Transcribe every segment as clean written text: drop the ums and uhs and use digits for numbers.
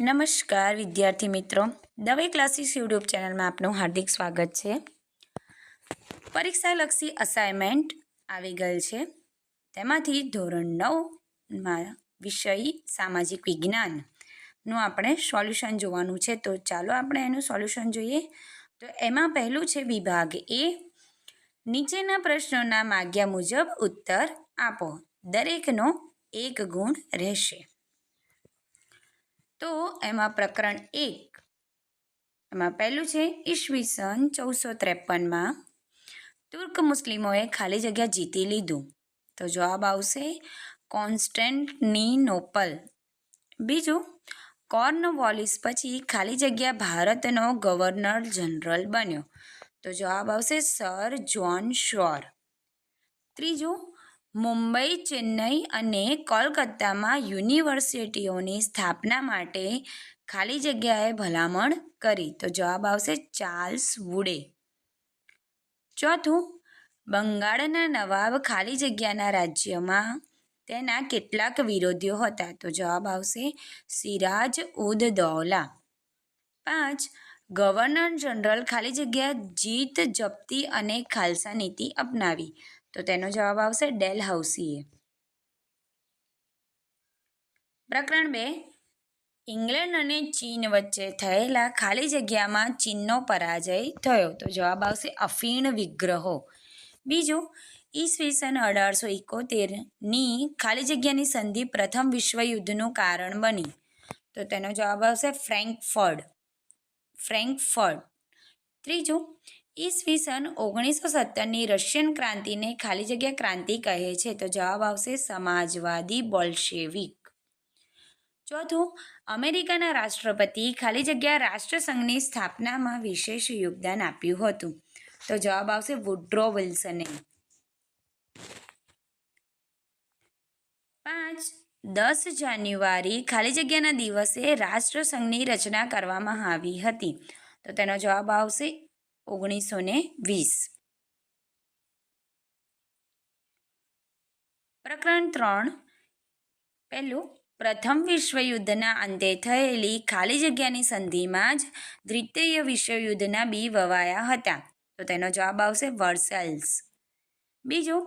નમસ્કાર વિદ્યાર્થી મિત્રો, દવે ક્લાસીસ યુટ્યુબ ચેનલમાં આપનું હાર્દિક સ્વાગત છે. પરીક્ષાલક્ષી અસાઇનમેન્ટ આવી ગયેલ છે. તેમાંથી ધોરણ 9માં વિષય સામાજિક વિજ્ઞાનનું આપણે સોલ્યુશન જોવાનું છે. તો ચાલો આપણે એનું સોલ્યુશન જોઈએ. તો એમાં પહેલું છે વિભાગ એ. નીચેના પ્રશ્નોના માગ્યા મુજબ ઉત્તર આપો. દરેકનો 1 ગુણ રહેશે. તો એમાં પ્રકરણ 1 એમાં પહેલું છે ઈસવીસન 1453માં તુર્ક મુસ્લિમોએ ખાલી જગ્યા જીતી લીધું. તો જવાબ આવશે કોન્સ્ટેન્ટિનોપલ. બીજું, કોર્નવોલિસ પછી ખાલી જગ્યા ભારતનો ગવર્નર જનરલ બન્યો. તો જવાબ આવશે સર જ્હોન શોર. ત્રીજું, મુંબઈ, ચેન્નઈ અને કોલકાતામાં યુનિવર્સિટીઓની સ્થાપના માટે ખાલી જગ્યાએ ભલામણ કરી. તો જવાબ આવશે ચાર્લ્સ વુડે. ચોથું, બંગાળના નવાબ ખાલી જગ્યાના રાજ્યમાં તેના કેટલાક વિરોધીઓ હતા. તો જવાબ આવશે સિરાજ ઉદ દૌલા. 5, ગવર્નર જનરલ ખાલી જગ્યા જીત જપ્તી અને ખાલસા નીતિ અપનાવી. તો તેનો જવાબ આવશે ડેલહાઉસીએ. પ્રકરણ 2, ઇંગ્લેન્ડ અને ચીન વચ્ચે થયેલા ખાલી જગ્યામાં ચીનનો પરાજય થયો. તો જવાબ આવશે અફીણ વિગ્રહો. બીજું, ઈસવીસન 1871ની ખાલી જગ્યાની સંધિ પ્રથમ વિશ્વયુદ્ધનું કારણ બની. તો તેનો જવાબ આવશે ફ્રેન્કફર્ટ. ત્રીજું, ઈસવીસન 1917ની રશિયન ક્રાંતિને ખાલી જગ્યા ક્રાંતિ કહે છે. તો જવાબ આવશે સમાજવાદી બોલ્શેવિક. ચોથું, અમેરિકાના રાષ્ટ્રપતિ ખાલી જગ્યા રાષ્ટ્રસંઘની સ્થાપનામાં વિશેષ યોગદાન આપ્યું હતું. તો જવાબ આવશે વુડ્રો વિલ્સને. 5, 10 જાન્યુઆરી ખાલી જગ્યાના દિવસે રાષ્ટ્રસંઘની રચના કરવામાં આવી હતી. તો તેનો જવાબ આવશે 1920. પ્રકરણ 3, પહેલું, પ્રથમ વિશ્વયુદ્ધના અંતે થયેલી ખાલી જગ્યાની સંધિમાં જ દ્વિતીય વિશ્વયુદ્ધના બી વવાયા હતા. તો તેનો જવાબ આવશે વર્સેલ્સ. બીજું,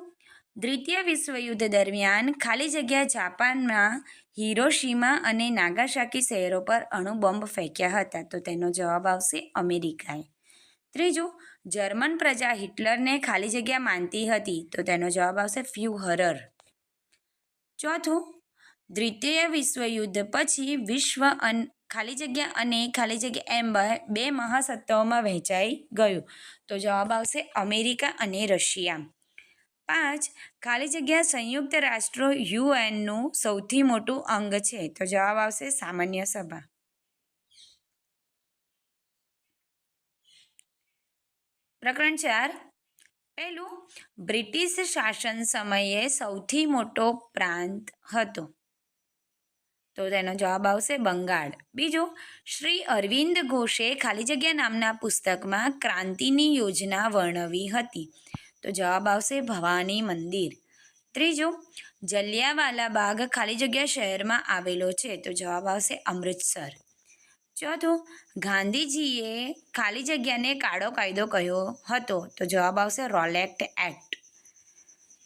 દ્વિતીય વિશ્વયુદ્ધ દરમિયાન ખાલી જગ્યા જાપાનમાં હિરોશીમા અને નાગાસાકી શહેરો પર અણુબોમ્બ ફેંક્યા હતા. તો તેનો જવાબ આવશે અમેરિકાએ. ત્રીજું, જર્મન પ્રજા હિટલરને ખાલી જગ્યા માનતી હતી. તો તેનો જવાબ આવશે ફ્યુહરર. ચોથું, દ્વિતીય વિશ્વયુદ્ધ પછી વિશ્વ ખાલી જગ્યા અને ખાલી જગ્યા એમ બે મહાસત્તાઓમાં વહેંચાઈ ગયું. તો જવાબ આવશે અમેરિકા અને રશિયા. 5, ખાલી જગ્યા સંયુક્ત રાષ્ટ્રો યુએનનું સૌથી મોટું અંગ છે. તો જવાબ આવશે સામાન્ય સભા. પ્રકરણ 4, પહેલું, બ્રિટિશ શાસન સમયે સૌથી મોટો પ્રાંત હતો. તો તેનો જવાબ આવશે બંગાળ. બીજું, શ્રી અરવિંદ ઘોષે ખાલી જગ્યા નામના પુસ્તકમાં ક્રાંતિની યોજના વર્ણવી હતી. તો જવાબ આવશે ભવાની મંદિર. ત્રીજું, જલિયાવાલા બાગ ખાલી જગ્યા શહેરમાં આવેલો છે. તો જવાબ આવશે અમૃતસર. ચોથું, ગાંધીજીએ ખાલી જગ્યાને કાળો કાયદો કહ્યો હતો. તો જવાબ આવશે રોલેટ એક્ટ.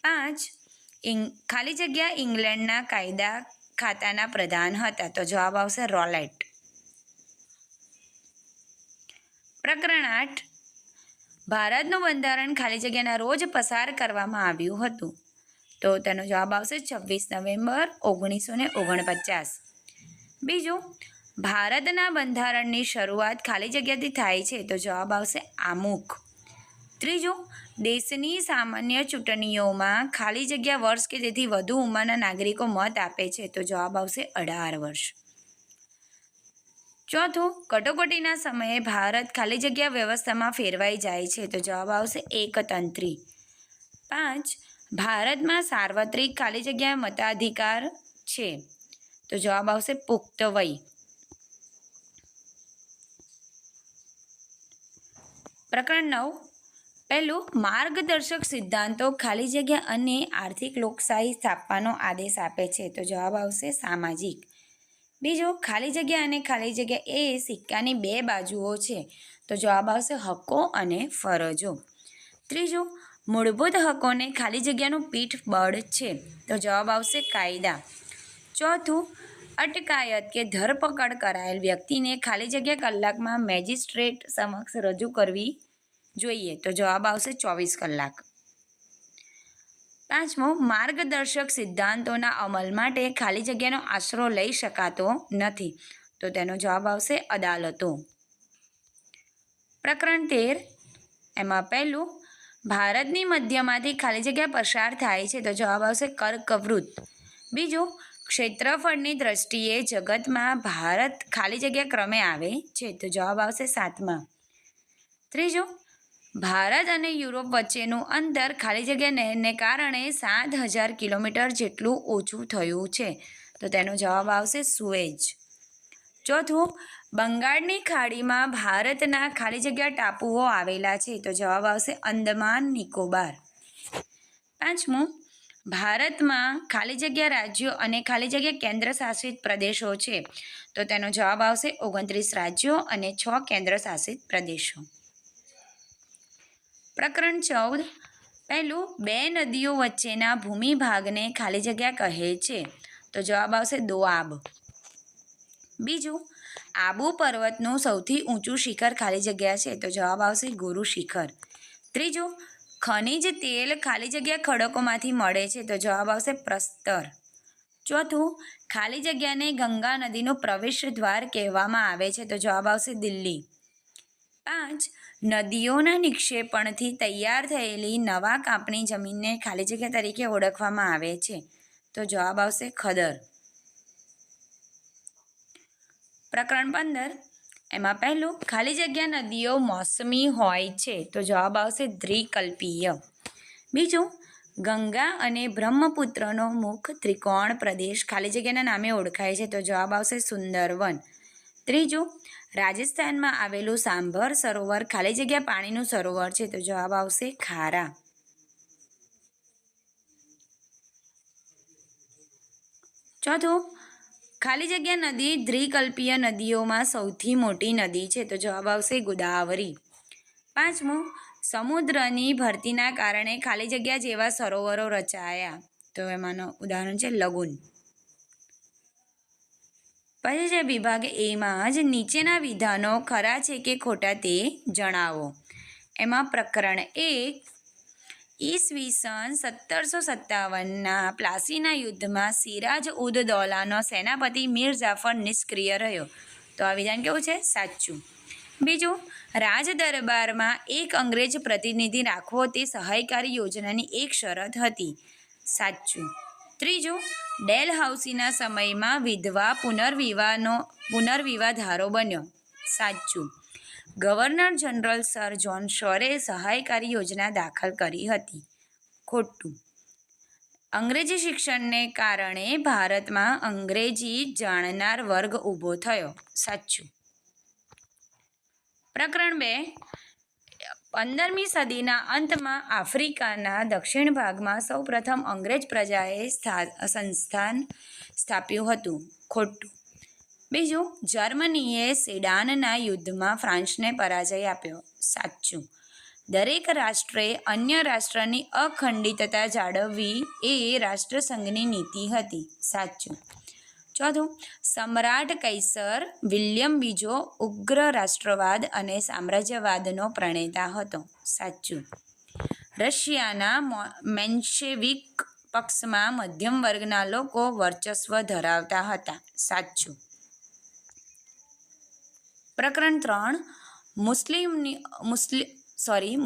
5, ખાલી જગ્યા ઇંગ્લેન્ડના કાયદા ખાતાના પ્રધાન હતા. તો જવાબ આવશે રોલેટ. પ્રકરણ 8, ભારતનું બંધારણ ખાલી જગ્યાના રોજ પસાર કરવામાં આવ્યું હતું. તો તેનો જવાબ આવશે 26 નવેમ્બર 1949. બીજું, ભારતના બંધારણની શરૂઆત ખાલી જગ્યાથી થાય છે. તો જવાબ આવશે આમુખ. ત્રીજું, દેશની સામાન્ય ચૂંટણીઓમાં ખાલી જગ્યા વર્ષ કે તેથી વધુ ઉંમરના નાગરિકો મત આપે છે. તો જવાબ આવશે 18 વર્ષ. ચોથું, કટોકટીના સમયે ભારત ખાલી જગ્યા વ્યવસ્થામાં ફેરવાઈ જાય છે. તો જવાબ આવશે એકતંત્રી. 5, ભારતમાં સાર્વત્રિક ખાલી જગ્યા મતાધિકાર છે. તો જવાબ આવશે પુખ્ત વય. પ્રકરણ 9, પહેલું, માર્ગદર્શક સિદ્ધાંતો ખાલી જગ્યા અને આર્થિક લોકશાહી સ્થાપવાનો આદેશ આપે છે. તો જવાબ આવશે સામાજિક. બીજું, ખાલી જગ્યા અને ખાલી જગ્યા એ સિક્કાની બે બાજુઓ છે. તો જવાબ આવશે હક્કો અને ફરજો. ત્રીજું, મૂળભૂત હકોને ખાલી જગ્યાનું પીઠબળ છે. તો જવાબ આવશે કાયદા. ચોથું, અટકાયત કે ધરપકડ કરાયેલ વ્યક્તિને ખાલી જગ્યા કલાકમાં મેજિસ્ટ્રેટ સમક્ષ રજૂ કરવી જોઈએ. તો જવાબ આવશે 24 કલાક. પાંચમો, માર્ગદર્શક સિદ્ધાંતોના અમલ માટે ખાલી જગ્યાનો આશરો લઈ શકાતો નથી. તો તેનો જવાબ આવશે અદાલતો. પ્રકરણ 13, એમાં પહેલું, ભારતની મધ્યમાંથી ખાલી જગ્યા પસાર થાય છે. તો જવાબ આવશે કર્કવૃત્ત. બીજું, ક્ષેત્રફળની દ્રષ્ટિએ જગતમાં ભારત ખાલી જગ્યા ક્રમે આવે છે. તો જવાબ આવશે 7મા. ત્રીજું, ભારત અને યુરોપ વચ્ચેનું અંતર ખાલી જગ્યા નહેરને કારણે 7,000 કિલોમીટર જેટલું ઓછું થયું છે. તો તેનો જવાબ આવશે સુએજ. ચોથું, બંગાળની ખાડીમાં ભારતના ખાલી જગ્યા ટાપુઓ આવેલા છે. તો જવાબ આવશે અંદમાન નિકોબાર. પાંચમું, ભારતમાં ખાલી જગ્યા રાજ્યો અને ખાલી જગ્યા કેન્દ્ર શાસિત પ્રદેશો છે. તો તેનો જવાબ આવશે 29 રાજ્યો અને 6 કેન્દ્ર શાસિત પ્રદેશો. પ્રકરણ 14, પહેલું, બે નદીઓ વચ્ચેના ભૂમિભાગને ખાલી જગ્યા કહે છે. તો જવાબ આવશે દોઆબ. બીજું, આબુ પર્વતનું સૌથી ઊંચું શિખર ખાલી જગ્યા છે. તો જવાબ આવશે ગુરુ શિખર. ત્રીજું, ખનિજ તેલ ખાલી જગ્યા ખડકોમાંથી મળે છે. તો જવાબ આવશે પ્રસ્તર. ચોથું, ખાલી જગ્યાને ગંગા નદીનું પ્રવેશ દ્વાર કહેવામાં આવે છે. તો જવાબ આવશે દિલ્હી. 5, નદીઓના નિક્ષેપણથી તૈયાર થયેલી નવા કાપણી જમીનને ખાલી જગ્યા તરીકે ઓળખવામાં આવે છે. તો જવાબ આવશે ખદર. પ્રકરણ 15, એમાં પહેલું, ખાલી જગ્યા નદીઓ મોસમી હોય છે. તો જવાબ આવશે દ્વિકલ્પીય. બીજું, ગંગા અને બ્રહ્મપુત્રનો મુખ ત્રિકોણ પ્રદેશ ખાલી જગ્યાના નામે ઓળખાય છે. તો જવાબ આવશે સુંદરવન. ત્રીજું, રાજસ્થાનમાં આવેલું સાંભર સરોવર ખાલી જગ્યા પાણીનું સરોવર છે. તો જવાબ આવશે ખારા. ચોથું, ખાલી જગ્યા નદી દ્વિકલ્પીય નદીઓમાં સૌથી મોટી નદી છે. તો જવાબ આવશે ગોદાવરી. પાંચમું, સમુદ્રની ભરતીના કારણે ખાલી જગ્યા જેવા સરોવરો રચાયા. તો એમાંનું ઉદાહરણ છે લગુન. પછી છે વિભાગ એમાં જ નીચેના વિધાનો ખરા છે કે ખોટા તે જણાવો. એમાં પ્રકરણ 1, ઈસવીસન 1757ના પ્લાસીના યુદ્ધમાં સિરાજ ઉદ દૌલાનો સેનાપતિ મીર જાફર નિષ્ક્રિય રહ્યો. તો આ વિધાન કેવું છે? સાચું. બીજું, રાજ દરબારમાં એક અંગ્રેજ પ્રતિનિધિ રાખવો તે સહાયકારી યોજનાની એક શરત હતી. સાચું. ત્રીજું, ડેલહાઉસીના સમયમાં વિધવા પુનર્વિવાહ ધારો બન્યો. સાચું. ગવર્નર જનરલ સર જ્હોન શોરે સહાયકારી યોજના દાખલ કરી હતી. ખોટું. અંગ્રેજી શિક્ષણને કારણે ભારતમાં અંગ્રેજી જાણનાર વર્ગ ઊભો થયો. સાચું. પ્રકરણ 2, 15મી સદીના અંતમાં આફ્રિકાના દક્ષિણ ભાગમાં સૌપ્રથમ અંગ્રેજ પ્રજાએ સંસ્થાન સ્થાપ્યું હતું. ખોટું. બીજું, જર્મનીએ સેડાનના યુદ્ધમાં ફ્રાન્સને પરાજય આપ્યો. સાચું. દરેક રાષ્ટ્રે અન્ય રાષ્ટ્રની અખંડિતતા જાળવવી એ રાષ્ટ્રસંઘની નીતિ હતી. સાચું. ચોથું, સમ્રાટ કૈસર વિલિયમ બીજો ઉગ્ર રાષ્ટ્રવાદ અને સામ્રાજ્યવાદનો પ્રણેતા હતો. સાચું. રશિયાના મેન્શેવિક પક્ષમાં મધ્યમ વર્ગના લોકો વર્ચસ્વ ધરાવતા હતા. સાચું. પ્રકરણ 3,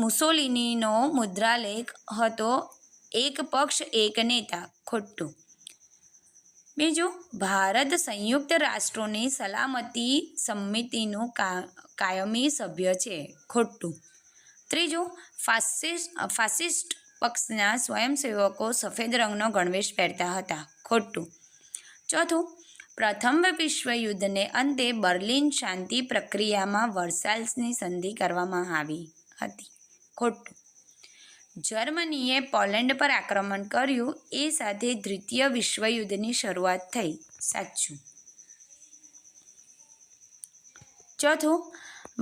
મુસોલિનીનો મુદ્રાલેખ હતો એક પક્ષ એક નેતા. ખોટું. બીજું, ભારત સંયુક્ત રાષ્ટ્રોની સલામતી સમિતિનું કાયમી સભ્ય છે. ખોટું. ત્રીજું, ફાસિસ્ટ પક્ષના સ્વયંસેવકો સફેદ રંગનો ગણવેશ પહેરતા હતા. ખોટું. ચોથું, પ્રથમ વિશ્વયુદ્ધને અંતે બર્લિન શાંતિ પ્રક્રિયામાં વર્સાલ્સની સંધિ કરવામાં આવી હતી. ખોટું. જર્મનીએ પોલેન્ડ પર આક્રમણ કર્યું એ સાથે દ્વિતીય વિશ્વયુદ્ધની શરૂઆત થઈ. સાચું. ચોથું,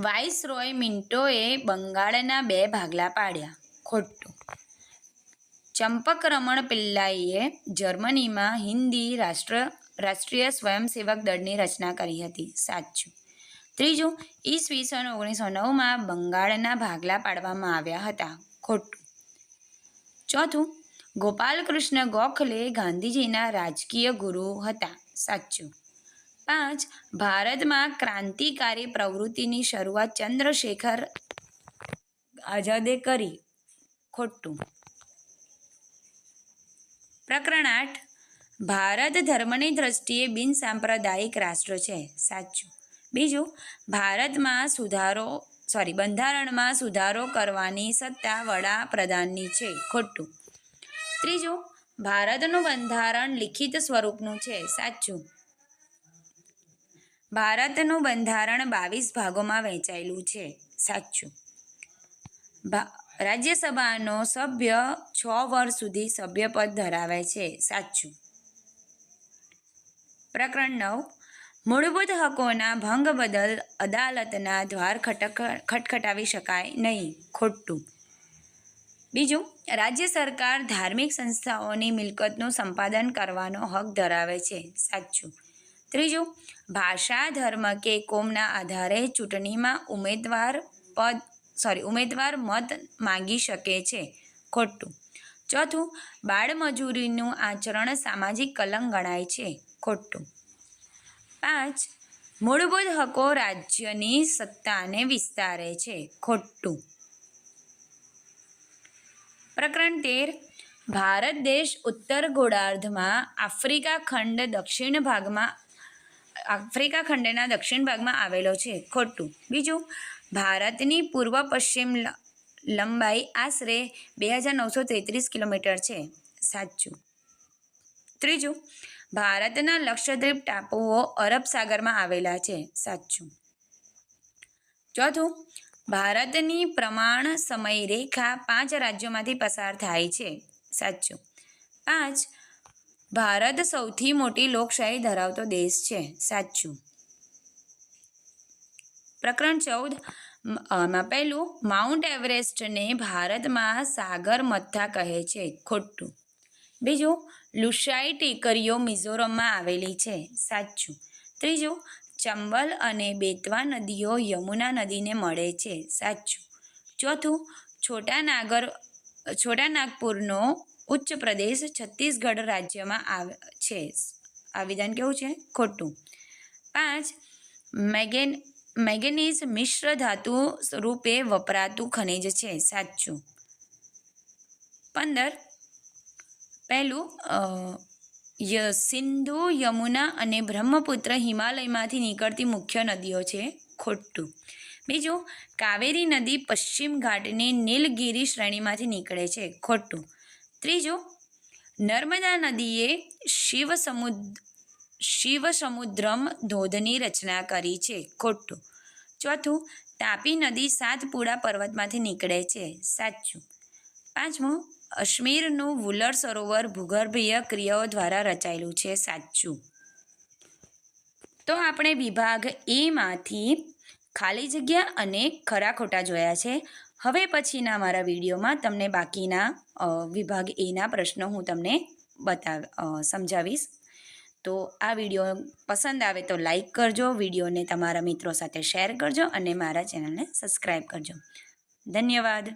વાઇસરોય મિન્ટોએ બંગાળના 2 ભાગલા પાડ્યા. ખોટું. ચંપકરમણ પિલ્લાઈએ જર્મનીમાં હિન્દી રાષ્ટ્રીય સ્વયંસેવક દળની રચના કરી હતી. સાચું. ત્રીજું, ઈસવીસન 1909માં બંગાળના ભાગલા પાડવામાં આવ્યા હતા. ખોટું. ચોથું, ગોપાલકૃષ્ણ ગોખલે ગાંધીજીના રાજકીય ગુરુ હતા. સાચું. 5, ભારતમાં ક્રાંતિકારી પ્રવૃત્તિની શરૂઆત ચંદ્રશેખર આઝાદે કરી. ખોટું. પ્રકરણ 8, ભારત ધર્મની દ્રષ્ટિએ બિનસાંપ્રદાયિક રાષ્ટ્ર છે. સાચું. બીજું, ભારતમાં બંધારણમાં સુધારો કરવાની સત્તા વડાપ્રધાનની છે. ખોટું. ત્રીજું, ભારતનું બંધારણ લિખિત સ્વરૂપનું છે. સાચું. ભારતનું બંધારણ 22 ભાગોમાં વહેંચાયેલું છે. સાચું. રાજ્યસભાનો સભ્ય 6 વર્ષ સુધી સભ્યપદ ધરાવે છે. સાચું. પ્રકરણ 9, મૂળભૂત હકોના ભંગ બદલ અદાલતના દ્વાર ખટખટાવી શકાય નહીં. ખોટું. બીજું, રાજ્ય સરકાર ધાર્મિક સંસ્થાઓની મિલકતનું સંપાદન કરવાનો હક ધરાવે છે. સાચું. ત્રીજું, ભાષા, ધર્મ કે કોમના આધારે ચૂંટણીમાં ઉમેદવાર મત માંગી શકે છે. ખોટું. ચોથું, બાળમજૂરીનું આચરણ સામાજિક કલંક ગણાય છે. ખોટું. 5, મૂળભૂત હકો રાજ્યની સત્તાને વિસ્તારે છે. ખોટું. પ્રકરણ 13, ભારત દેશ ઉત્તર ગોળાર્ધમાં આફ્રિકા ખંડના દક્ષિણ ભાગમાં આવેલો છે. ખોટું. બીજું, ભારતની પૂર્વ પશ્ચિમ લંબાઈ આશરે 2933 કિલોમીટર છે. સાચું. ત્રીજું, ભારતના લક્ષદ્વીપ ટાપુઓ અરબ સાગરમાં આવેલા છે. સાચું. ચોથું, ભારતની પ્રમાણ સમય રેખા 5 રાજ્યોમાંથી પસાર થાય છે. સાચું. 5, ભારત સૌથી મોટી લોકશાહી ધરાવતો દેશ છે. સાચું. પ્રકરણ 14 પહેલું, માઉન્ટ એવરેસ્ટને ભારતમાં સાગર મથા કહે છે. ખોટું. બીજું, લુસાઈ ટેકરીઓ મિઝોરમમાં આવેલી છે. સાચું. ત્રીજું, ચંબલ અને બેતવા નદીઓ યમુના નદીને મળે છે. સાચું. ચોથું, છોટા નાગપુરનો ઉચ્ચ પ્રદેશ છત્તીસગઢ રાજ્યમાં છે. આ વિધાન કેવું છે? ખોટું. 5, મેંગેનીઝ મિશ્ર ધાતુ રૂપે વપરાતું ખનિજ છે. સાચું. 15, પહેલું, સિંધુ, યમુના અને બ્રહ્મપુત્ર હિમાલયમાંથી નીકળતી મુખ્ય નદીઓ છે. ખોટું. બીજું, કાવેરી નદી પશ્ચિમ ઘાટની નીલગિરી શ્રેણીમાંથી નીકળે છે. ખોટું. ત્રીજું, નર્મદા નદીએ શિવસમુદ્રમ ધોધની રચના કરી છે. ખોટું. ચોથું, તાપી નદી સાતપુડા પર્વતમાંથી નીકળે છે. સાચું. 5મું, અશ્મીરનું વુલર સરોવર ભૂગર્ભીય ક્રિયાઓ દ્વારા રચાયેલું છે. સાચું. તો આપણે વિભાગ એમાંથી ખાલી જગ્યા અને ખરા ખોટા જોયા છે. હવે પછીના મારા વિડીયોમાં તમને બાકીના વિભાગ એના પ્રશ્નો હું તમને સમજાવીશ. તો આ વિડીયો પસંદ આવે તો લાઈક કરજો, વિડીયોને તમારા મિત્રો સાથે શેર કરજો અને મારા ચેનલને સબસ્ક્રાઈબ કરજો. ધન્યવાદ.